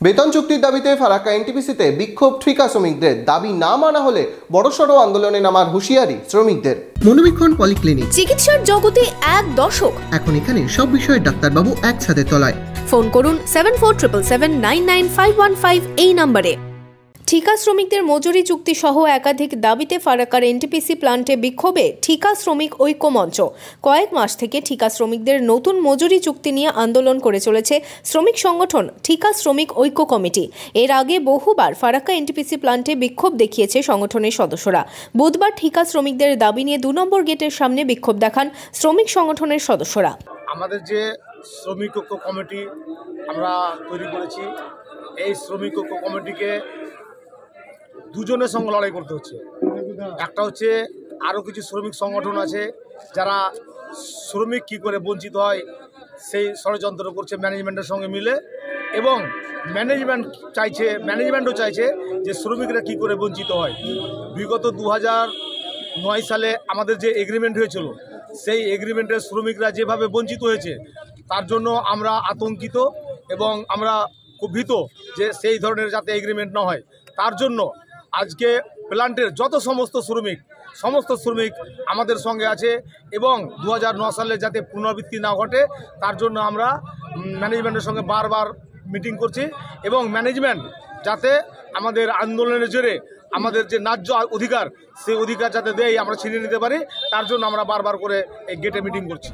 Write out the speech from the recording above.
বেতন চুক্তির দাবিতে ফারাক্কা এনটিপিসিতে বিক্ষোভ ঠিকা শ্রমিকদের। দাবি না মানা হলে বড়সড় আন্দোলনে নামার হুঁশিয়ারি শ্রমিকদের। মনোবীক্ষণ পলিক্লিনিক, চিকিৎসার জগতে এক দশক। এখন এখানে সব বিষয়ে ডাক্তারবাবু একসাথে তলায়। ফোন করুন 7477799515 এই নম্বরে। ঠিকা শ্রমিকদের মজুরি চুক্তি সহ একাধিক দাবিতে ফারাক্কার এনটিপিসি প্লান্টে বিক্ষোভে ঠিকা শ্রমিক ঐক্য মঞ্চ। কয়েক মাস থেকে ঠিকা শ্রমিকদের নতুন মজুরি চুক্তি নিয়ে আন্দোলন করে চলেছে শ্রমিক সংগঠন ঠিকা শ্রমিক ঐক্য কমিটি। এর আগে বহুবার ফারাক্কা এনটিপিসি প্লান্টে বিক্ষোভ দেখিয়েছে সংগঠনের সদস্যরা। বুধবার ঠিকা শ্রমিকদের দাবি নিয়ে 2 নম্বর গেটের সামনে বিক্ষোভ দেখান শ্রমিক সংগঠনের সদস্যরা। আমাদের যে শ্রমিক ঐক্য কমিটি আমরা তৈরি করেছি, এই শ্রমিক ঐক্য কমিটিকে দুজনের সঙ্গে লড়াই করতে হচ্ছে। একটা হচ্ছে আরও কিছু শ্রমিক সংগঠন আছে যারা শ্রমিক কী করে বঞ্চিত হয় সেই ষড়যন্ত্র করছে ম্যানেজমেন্টের সঙ্গে মিলে, এবং ম্যানেজমেন্টও চাইছে যে শ্রমিকরা কী করে বঞ্চিত হয়। বিগত 2009 সালে আমাদের যে এগ্রিমেন্ট হয়েছিল, সেই এগ্রিমেন্টের শ্রমিকরা যেভাবে বঞ্চিত হয়েছে তার জন্য আমরা আতঙ্কিত এবং আমরা খুব ভীত যে সেই ধরনের যাতে এগ্রিমেন্ট না হয়। তার জন্য আজকে প্ল্যান্টের যত সমস্ত শ্রমিক আমাদের সঙ্গে আছে, এবং 2009 সালে যাতে পুনরাবৃত্তি না ঘটে তার জন্য আমরা ম্যানেজমেন্টের সঙ্গে বারবার মিটিং করছি, এবং ম্যানেজমেন্ট যাতে আমাদের আন্দোলনের জেরে আমাদের যে ন্যায্য অধিকার সেই অধিকার যাতে দেয় আমরা ছিনিয়ে নিতে পারি, তার জন্য আমরা বারবার করে এই গেটে মিটিং করছি।